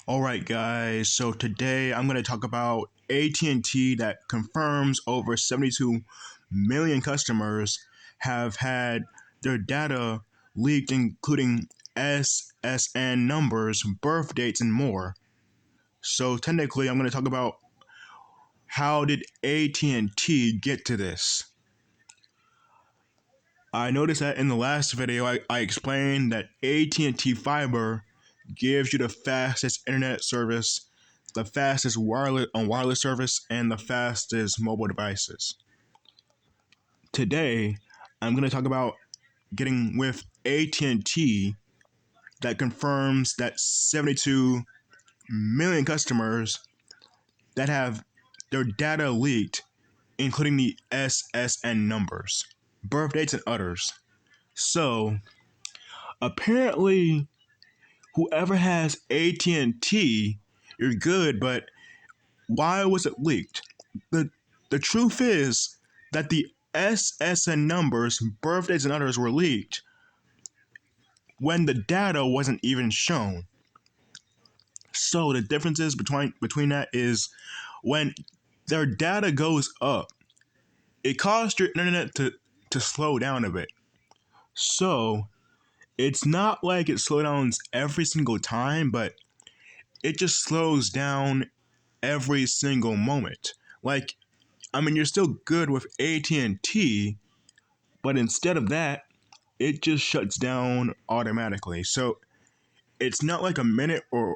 All right, guys. So today I'm going to talk about AT&T that confirms over 72 million customers have had their data leaked, including SSN numbers, birth dates, and more. So technically, I'm going to talk about how did AT&T get to this. I noticed that in the last video, I explained that AT&T Fiber gives you the fastest internet service, the fastest wireless service, and the fastest mobile devices. Today, I'm going to talk about getting with AT&T that confirms that 72 million customers that have their data leaked, including the SSN numbers, birth dates, and others. So, apparently, whoever has AT&T, you're good, but why was it leaked? The the truth is that the SSN numbers, birthdays, and others were leaked when the data wasn't even shown. So the differences between that is when their data goes up, it caused your internet to slow down a bit. So it's not like it slows down every single time, but it just slows down every single moment. Like, I mean, you're still good with AT&T, but instead of that, it just shuts down automatically. So it's not like a minute, or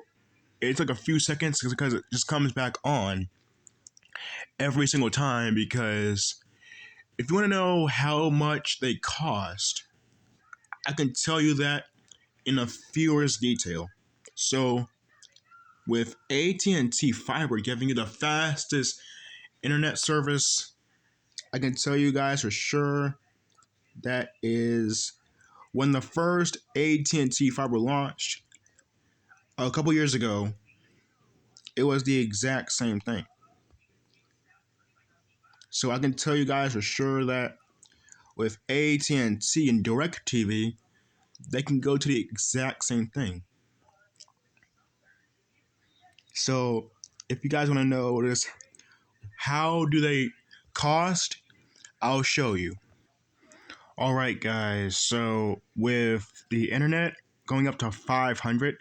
it's like a few seconds, because it just comes back on every single time. Because if you want to know how much they cost, I can tell you that in a fewest detail. So with AT&T Fiber giving you the fastest internet service, I can tell you guys for sure that is when the first AT&T Fiber launched a couple years ago, it was the exact same thing. So I can tell you guys for sure that with AT&T and DirecTV, they can go to the exact same thing. So if you guys want to know this, how do they cost? I'll show you. All right, guys. So with the internet going up to 500,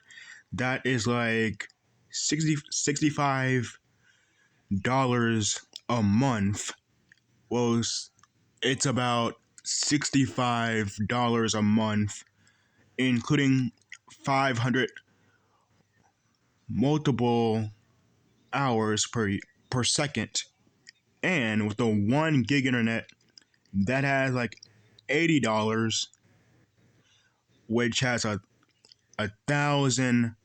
that is like $65 a month. Well, it's about $65 a month, including 500 multiple hours per second. And with the 1 gig internet, that has like $80, which has a thousand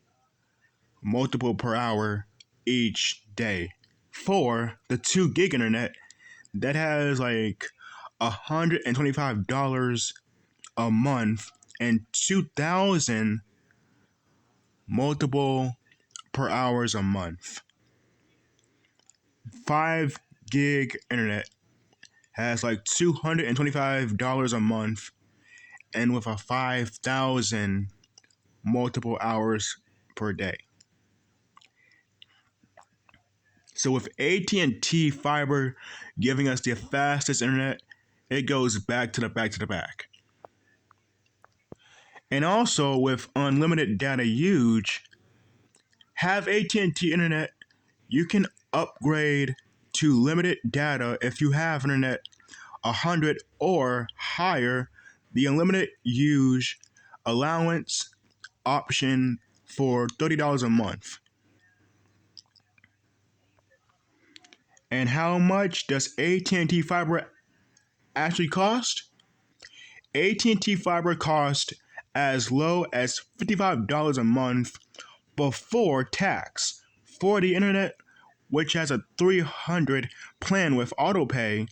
multiple per hour each day. For the 2 gig internet, that has like $125 a month and 2,000 multiple per hours a month. 5 gig internet has like $225 a month and with a 5,000 multiple hours per day. So with AT&T Fiber giving us the fastest internet, it goes back to the back. And also with unlimited data usage, have AT&T internet, you can upgrade to limited data if you have internet 100 or higher, the unlimited use allowance option for $30 a month. And how much does AT&T Fiber actually cost? AT&T Fiber costs as low as $55 a month before tax for the internet, which has a 300 plan with autopay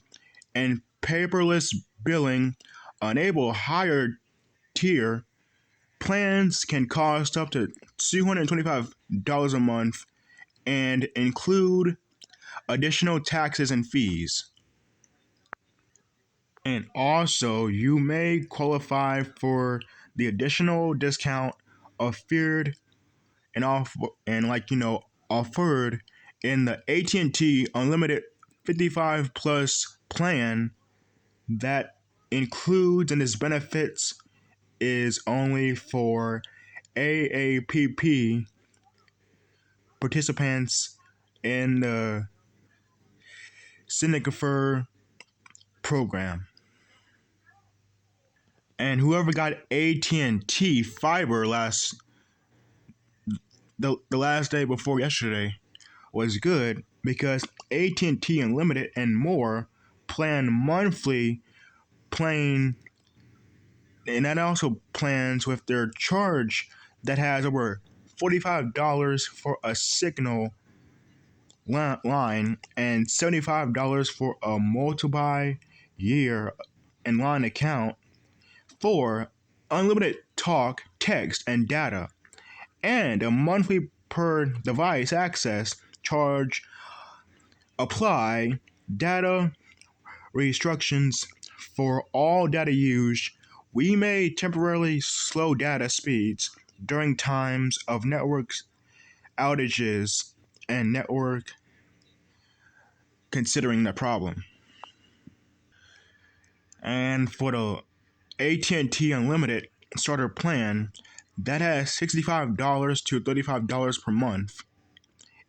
and paperless billing. Enable higher tier plans can cost up to $225 a month and include additional taxes and fees. And also, you may qualify for the additional discount offered and offered in the AT&T Unlimited 55 plus plan that includes and its benefits is only for AAPP participants in the Signifer program. And whoever got AT&T fiber the last day before yesterday was good because AT&T Unlimited and more plan monthly plan, and that also plans with their charge that has over $45 for a signal line and $75 for a multi-year and line account for unlimited talk, text, and data, and a monthly per device access charge apply data restrictions for all data used. We may temporarily slow data speeds during times of network outages and network considering the problem. And for the AT&T Unlimited starter plan, that has $65 to $35 per month.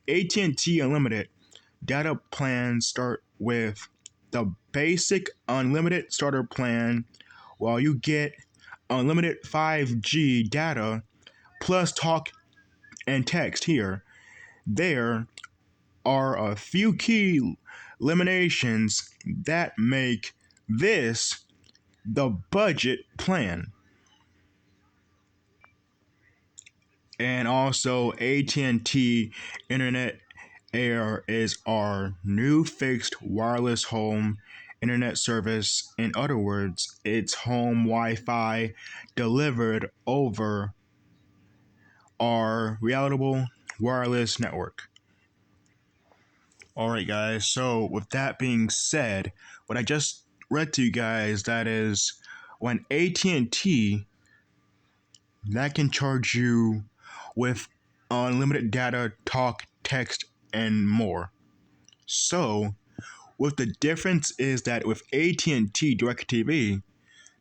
AT&T Unlimited data plans start with the basic unlimited starter plan, while you get unlimited 5G data plus talk and text here. There are a few key eliminations that make this the budget plan. And also AT&T Internet Air is our new fixed wireless home internet service. In other words, it's home Wi-Fi delivered over our reliable wireless network. All right, guys. So with that being said, what I just read to you guys, that is when AT&T that can charge you with unlimited data, talk, text, and more. So, what the difference is that with AT&T DirecTV,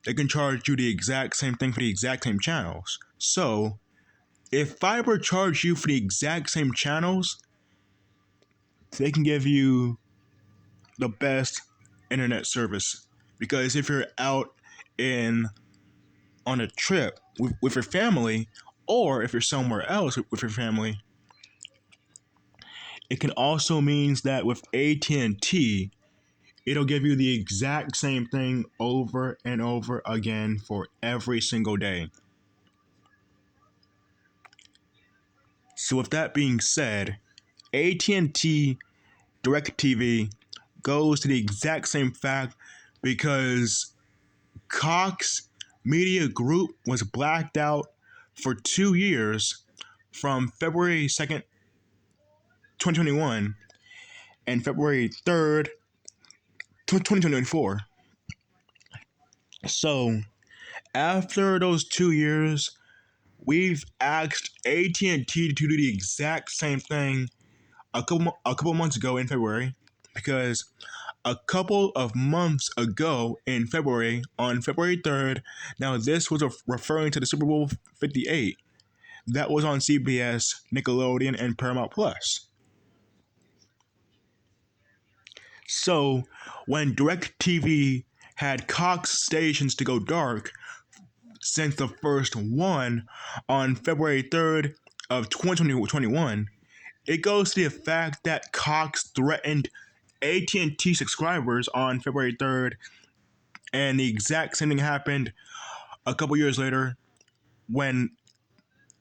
they can charge you the exact same thing for the exact same channels. So, if fiber charge you for the exact same channels, they can give you the best internet service. Because if you're out in on a trip with your family, or if you're somewhere else with your family, it can also means that with AT&T, it'll give you the exact same thing over and over again for every single day. So with that being said, AT&T DirecTV goes to the exact same fact because Cox Media Group was blacked out for 2 years from February 2nd, 2021 and February 3rd, 2024. So after those 2 years, we've asked AT&T to do the exact same thing a couple months ago in February, because a couple of months ago in February, on February 3rd, now this was referring to the Super Bowl 58 that was on CBS, Nickelodeon, and Paramount Plus. So when DirecTV had Cox stations to go dark since the first one on February 3rd of 2021, it goes to the fact that Cox threatened AT&T subscribers on February 3rd, and the exact same thing happened a couple years later when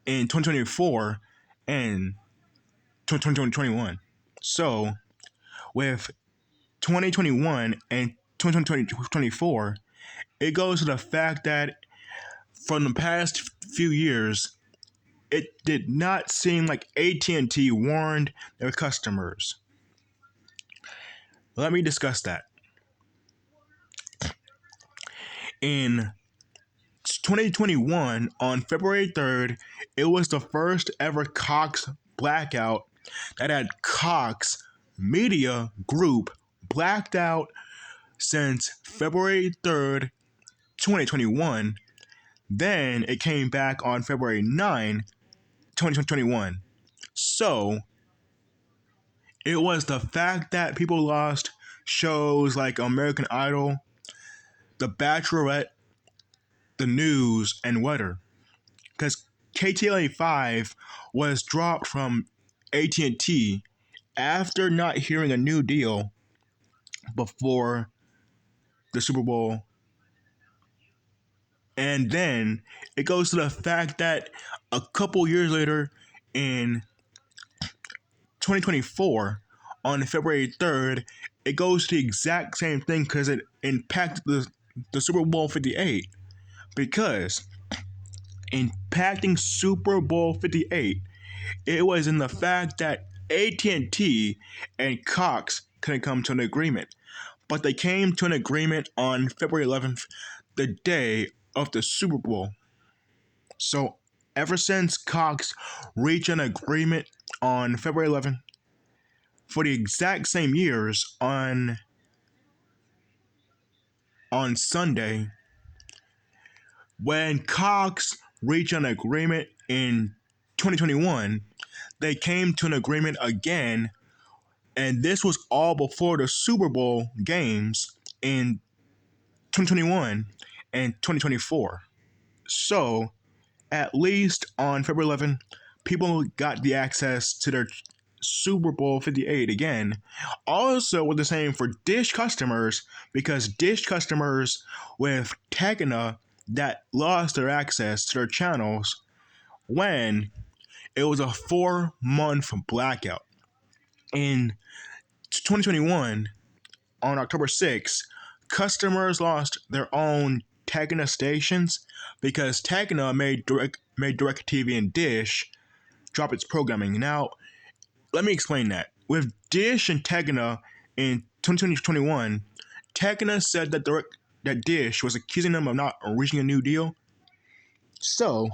in 2024 and 2021. So with 2021 and 2024, it goes to the fact that from the past few years, it did not seem like AT&T warned their customers. Let me discuss that. In 2021, on February 3rd, it was the first ever Cox blackout that had Cox Media Group blacked out since February 3rd, 2021. Then it came back on February 9th, 2021. So it was the fact that people lost shows like American Idol, The Bachelorette, The News, and Weather. Because KTLA 5 was dropped from AT&T after not hearing a new deal before the Super Bowl. And then it goes to the fact that a couple years later, in 2024, on February 3rd, it goes to the exact same thing because it impacted the Super Bowl 58. Because impacting Super Bowl 58, it was in the fact that AT&T and Cox couldn't come to an agreement. But they came to an agreement on February 11th, the day of the Super Bowl. So ever since Cox reached an agreement on February 11th, for the exact same years on Sunday, when Cox reached an agreement in 2021, they came to an agreement again, and this was all before the Super Bowl games in 2021 and 2024. So, at least on February 11th, people got the access to their Super Bowl 58 again. Also, with the same for Dish customers, because Dish customers with Tegna that lost their access to their channels when it was a 4-month blackout. In 2021, on October 6th, customers lost their own Tegna stations because Tegna made DirecTV and Dish drop its programming. Now, let me explain that. With Dish and Tegna in 2021, Tegna said that Dish was accusing them of not reaching a new deal. So,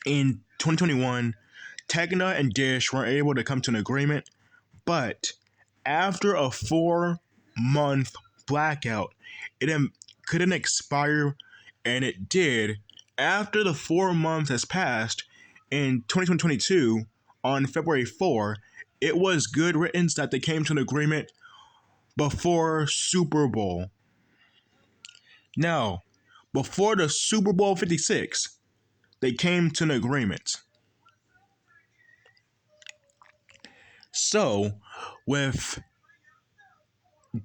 in 2021, Tegna and Dish weren't able to come to an agreement, but after a 4-month blackout, it couldn't expire, and it did. After the 4 months has passed, in 2022, on February 4, it was good riddance that they came to an agreement before Super Bowl. Now, before the Super Bowl 56, they came to an agreement. So, with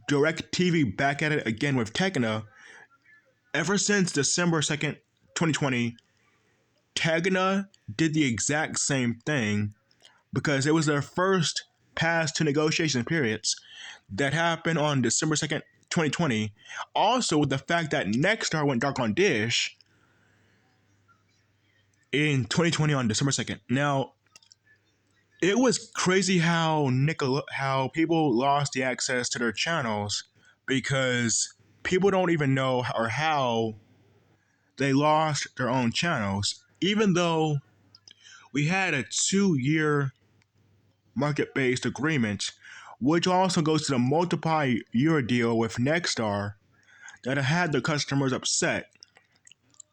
DirecTV back at it again with Tegna, ever since December 2nd, 2020, Tegna did the exact same thing because it was their first pass to negotiation periods that happened on December 2nd, 2020. Also, with the fact that Nexstar went dark on Dish in 2020 on December 2nd. Now, it was crazy how people lost the access to their channels because people don't even know or how they lost their own channels, even though we had a 2-year market-based agreement, which also goes to the multi-year deal with Nexstar that had the customers upset.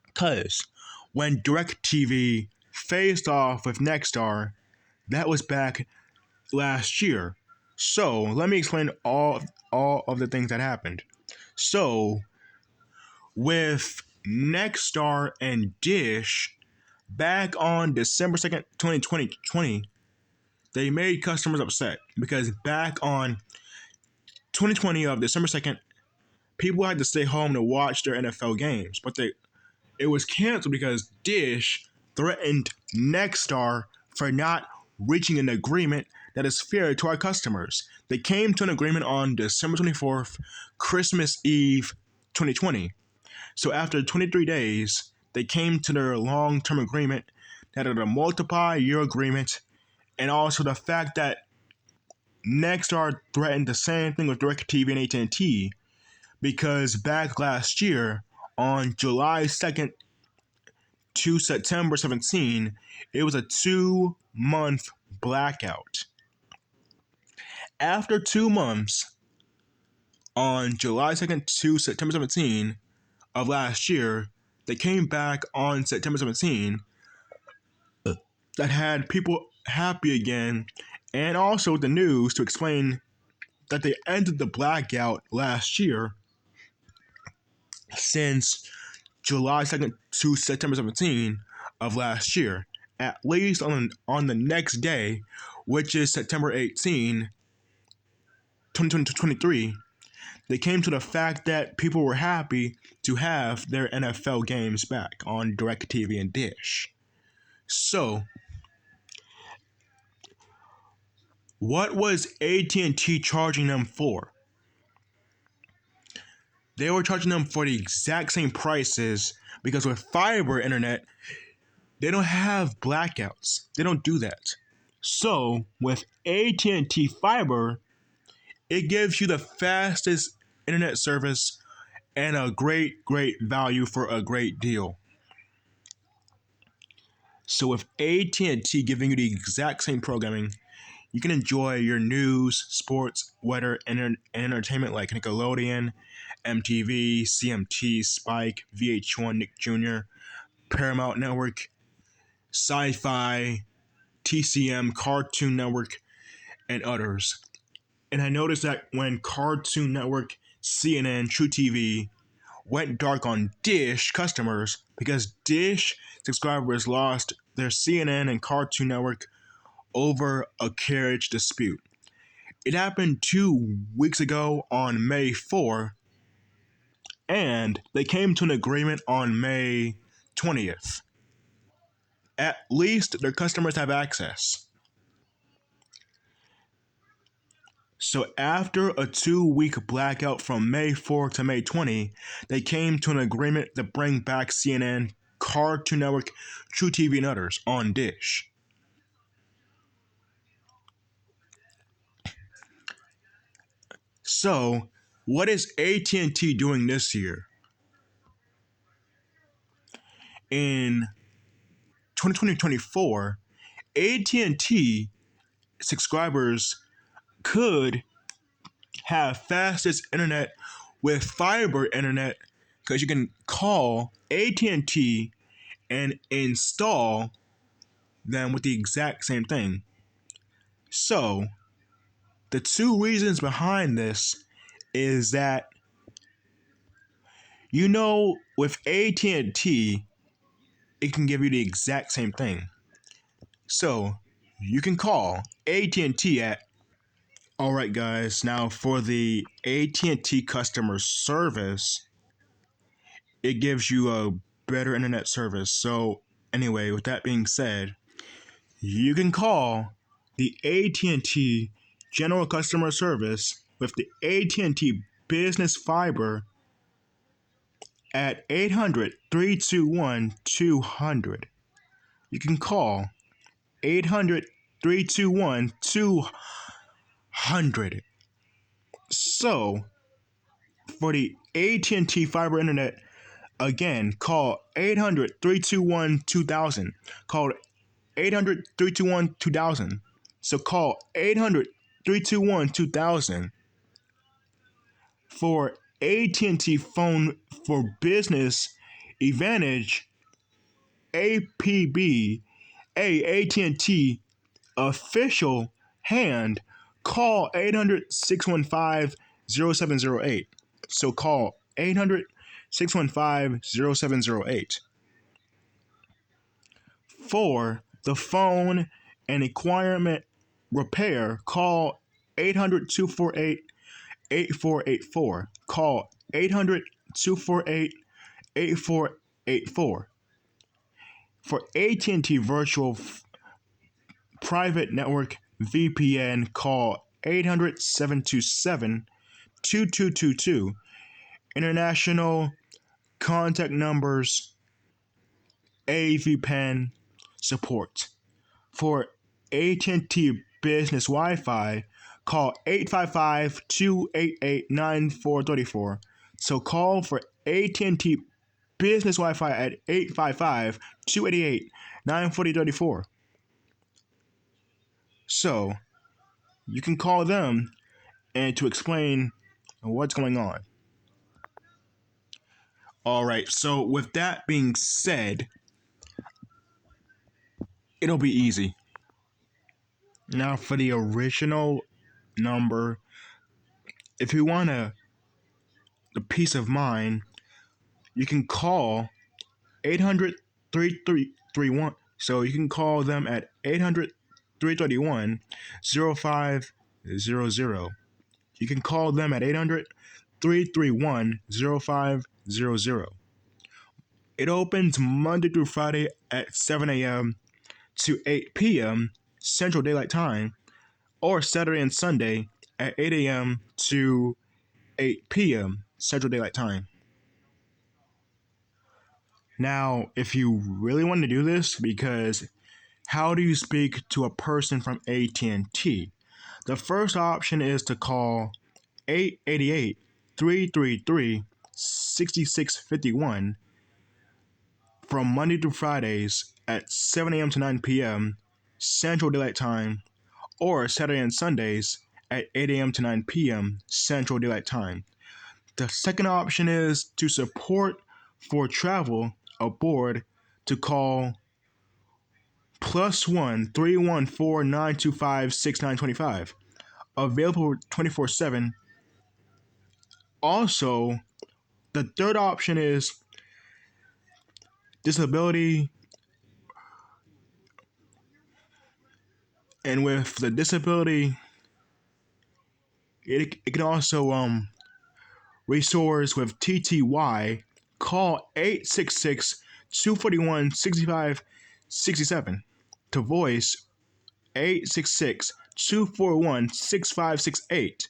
Because when DirecTV faced off with Nexstar, that was back last year. So let me explain all of the things that happened. So with Nexstar and Dish, back on December 2nd, 2020, they made customers upset because back on 2020 of December 2nd, people had to stay home to watch their NFL games, but it was canceled because Dish threatened Nexstar for not reaching an agreement that is fair to our customers. They came to an agreement on December 24th, Christmas Eve 2020. So after 23 days, they came to their long-term agreement that had a multi-year agreement, and also the fact that Nexstar threatened the same thing with DirecTV and AT&T because back last year On July 2nd to September 17, it was a 2-month blackout. After 2 months, on July 2nd to September 17 of last year, they came back on September 17 that had people happy again, and also the news to explain that they ended the blackout last year since July 2nd to September 17 of last year, at least on the next day, which is September 18, 2023, they came to the fact that people were happy to have their NFL games back on DirecTV and Dish. So, what was AT&T charging them for? They were charging them for the exact same prices because with fiber internet, they don't have blackouts. They don't do that. So, with AT&T fiber, it gives you the fastest internet service and a great value for a great deal. So with AT&T giving you the exact same programming, you can enjoy your news, sports, weather, and entertainment like Nickelodeon, MTV, CMT, Spike, VH1, Nick Jr., Paramount Network, Sci-Fi, TCM, Cartoon Network, and others. And I noticed that when Cartoon Network, CNN, True TV went dark on Dish customers because Dish subscribers lost their CNN and Cartoon Network over a carriage dispute. It happened 2 weeks ago on May 4, and they came to an agreement on May 20th. At least their customers have access. So after a 2-week blackout from May 4 to May 20, they came to an agreement to bring back CNN, Cartoon Network, True TV, and others on Dish. So, what is AT&T doing this year? In 2024, AT&T subscribers could have fastest internet with fiber internet because you can call AT&T and install them with the exact same thing. So, the two reasons behind this is that with AT&T it can give you the exact same thing. So, you can call AT&T at all right guys, now for the AT&T customer service, it gives you a better internet service. So, anyway, with that being said, you can call the AT&T general customer service with the AT&T business fiber at 800-321-200. You can call 800-321-200. So, for the AT&T fiber internet, again, call 800-321-2000. Call 800-321-2000. So call 800-321-2000 for AT&T phone for business advantage APB AT&T official hand. Call 800-615-0708. So call 800-615-0708 for the phone and equipment repair. Call 800-248-8484. Call 800-248-8484. For AT&T virtual private network VPN, call 800-727-2222. International contact numbers, AVPN support. For AT&T Business Wi-Fi, call 855-288-9434. So call for AT&T business Wi-Fi at 855-288-9434. So you can call them and to explain what's going on. All right, so with that being said, it'll be easy. Now, for the original number, if you want the peace of mind, you can call 800-3331. So you can call them at 800-331-0500. You can call them at 800-331-0500. It opens Monday through Friday at 7 a.m. to 8 p.m. Central Daylight Time, or Saturday and Sunday at 8 a.m. to 8 p.m. Central Daylight Time. Now, if you really want to do this, because how do you speak to a person from AT&T? The first option is to call 888-333-6651 from Monday to Fridays at 7 a.m. to 9 p.m. Central Daylight Time, or Saturday and Sundays at 8 a.m. to 9 p.m. Central Daylight Time. The second option is to support for travel aboard to call +1 314 925 6925. Available 24/7. Also, the third option is disability, and with the disability, it can also resource with TTY. Call 866-241-6567 to voice 866-241-6568.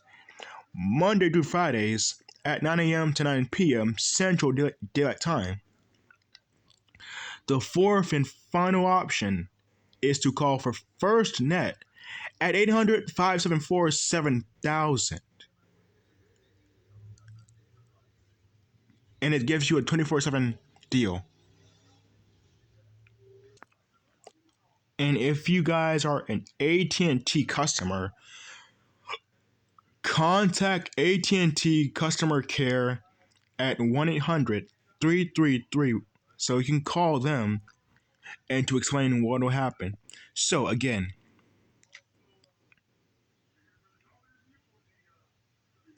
Monday through Fridays at 9 a.m. to 9 p.m. Central Daylight Time. The fourth and final option is to call for FirstNet at 800-574-7000. And it gives you a 24/7 deal. And if you guys are an AT&T customer, contact AT&T customer care at 1-800-333, so you can call them and to explain what will happen. So again,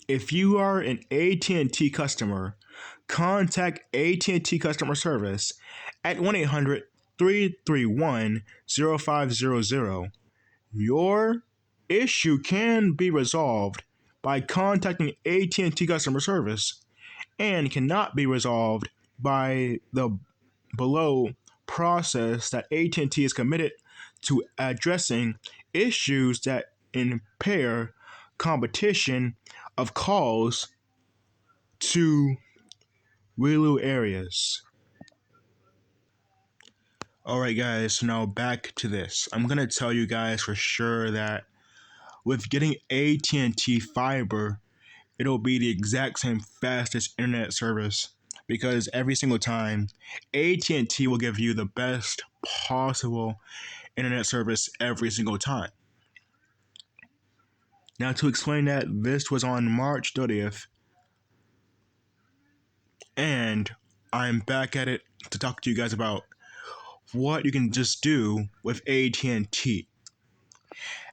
if you are an AT&T customer, contact AT&T customer service at 1-800-331-0500. Your issue can be resolved by contacting AT&T customer service and cannot be resolved by the below process that AT&T is committed to addressing issues that impair competition of calls to rural areas. Alright guys, so now back to this. I'm going to tell you guys for sure that with getting AT&T fiber, it'll be the exact same fastest internet service, because every single time AT&T will give you the best possible internet service every single time. Now to explain that, this was on March 30th, and I'm back at it to talk to you guys about what you can just do with AT&T.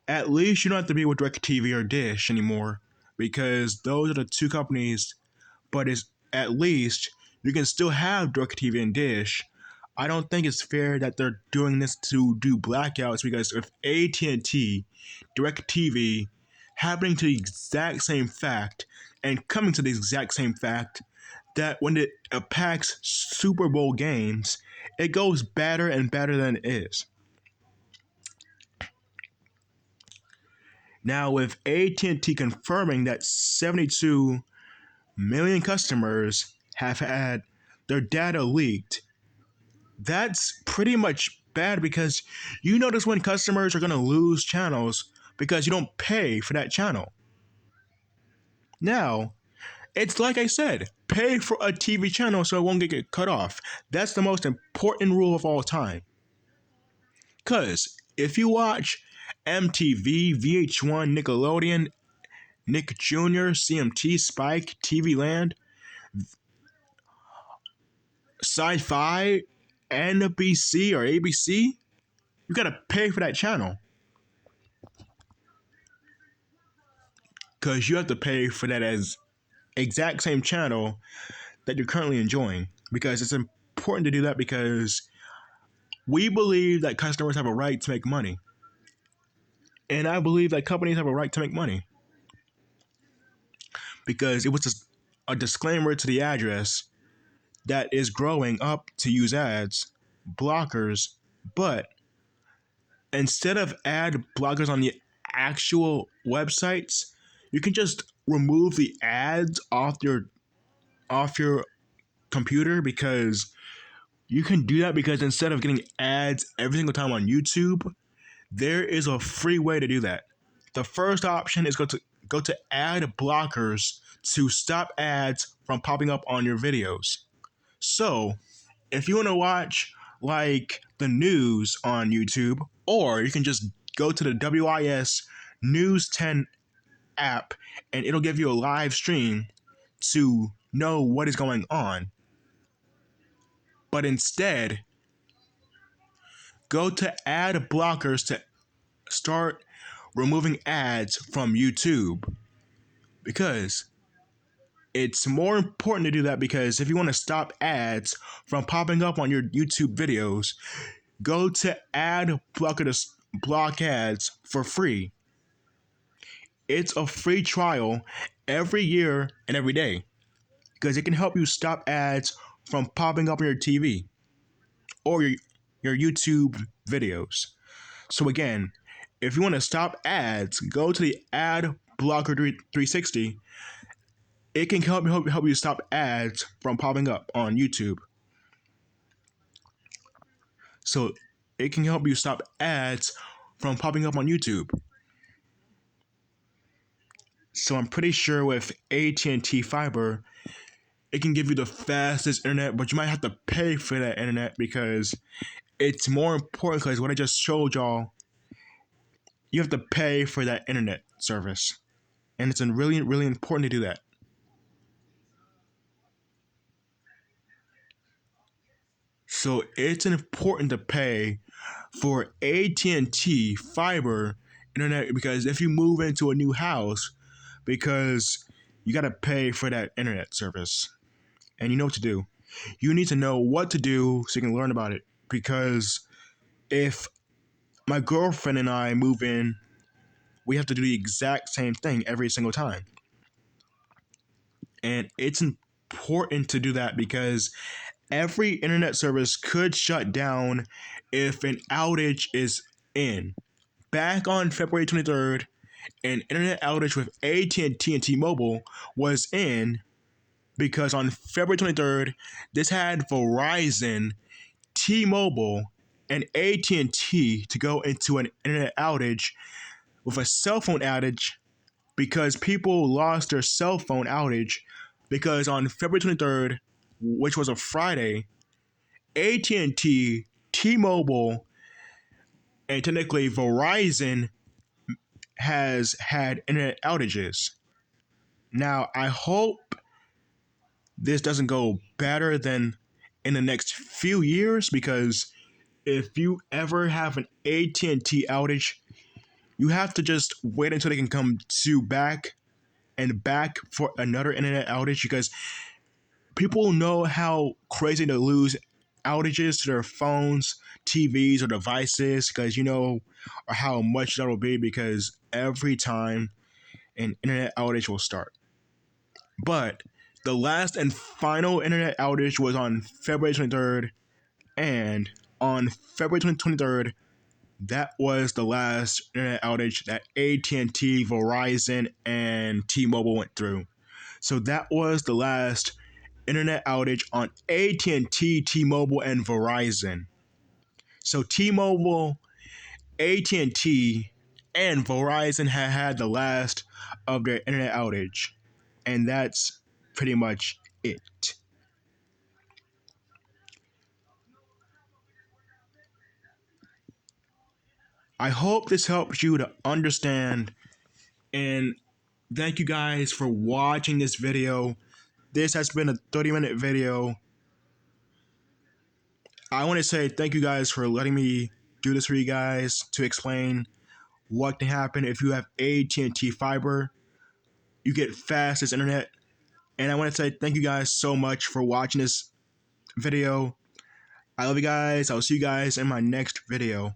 At least you don't have to be with DirecTV or Dish anymore, because those are the two companies, but it's at least you can still have DirecTV and Dish. I don't think it's fair that they're doing this to do blackouts, because with AT&T, DirecTV happening to the exact same fact and coming to the exact same fact that when it packs Super Bowl games, it goes better and better than it is. Now, with AT&T confirming that 72 million customers have had their data leaked, that's pretty much bad, because you notice when customers are going to lose channels because you don't pay for that channel. Now, It's like I said, pay for a TV channel so it won't get cut off. That's the most important rule of all time. Because if you watch MTV, VH1, Nickelodeon, Nick Jr., CMT, Spike, TV Land, Sci Fi, NBC, or ABC, you gotta pay for that channel. Because you have to pay for that as exact same channel that you're currently enjoying. Because it's important to do that because we believe that customers have a right to make money. And I believe that companies have a right to make money. Because it was just a disclaimer to the address that is growing up to use ads, blockers, but instead of ad blockers on the actual websites, you can just remove the ads off your computer because you can do that because instead of getting ads every single time on YouTube, there is a free way to do that. The first option is go to ad blockers to stop ads from popping up on your videos. So, if you want to watch like the news on YouTube, or you can just go to the WIS News 10 app and it'll give you a live stream to know what is going on. But instead, go to ad blockers to start removing ads from YouTube because it's more important to do that because if you want to stop ads from popping up on your YouTube videos, go to ad blocker to block ads for free. It's a free trial every year and every day because it can help you stop ads from popping up on your TV or your YouTube videos. So again, if you want to stop ads, go to the ad blocker 360. It can help you stop ads from popping up on YouTube. So it can help you stop ads from popping up on YouTube. So I'm pretty sure with AT&T Fiber, it can give you the fastest internet, but you might have to pay for that internet because it's more important because what I just showed y'all, you have to pay for that internet service. And it's really, really important to do that. So it's important to pay for AT&T fiber internet because if you move into a new house, because you got to pay for that internet service. And you know what to do. You need to know what to do so you can learn about it because if my girlfriend and I move in, we have to do the exact same thing every single time. And it's important to do that because every internet service could shut down if an outage is in. Back on February 23rd, an internet outage with AT&T and T-Mobile was in because on February 23rd, this had Verizon, T-Mobile, and AT&T to go into an internet outage with a cell phone outage because people lost their cell phone outage because on February 23rd, which was a Friday, AT&T, T-Mobile, and technically Verizon has had internet outages. Now, I hope this doesn't go better than in the next few years because if you ever have an AT&T outage, you have to just wait until they can come to back and back for another internet outage because people know how crazy to lose outages to their phones, TVs, or devices because you know how much that'll be because every time an internet outage will start. But the last and final internet outage was on February 23rd, and on February 23rd, that was the last internet outage that AT&T, Verizon, and T-Mobile went through. So that was the last internet outage on AT&T, T-Mobile, and Verizon. So T-Mobile, AT&T, and Verizon had the last of their internet outage, and that's pretty much it. I hope this helps you to understand, and thank you guys for watching this video. This has been a 30-minute video. I want to say thank you guys for letting me do this for you guys to explain what can happen if you have AT&T fiber. You get fastest internet. And I want to say thank you guys so much for watching this video. I love you guys. I'll see you guys in my next video.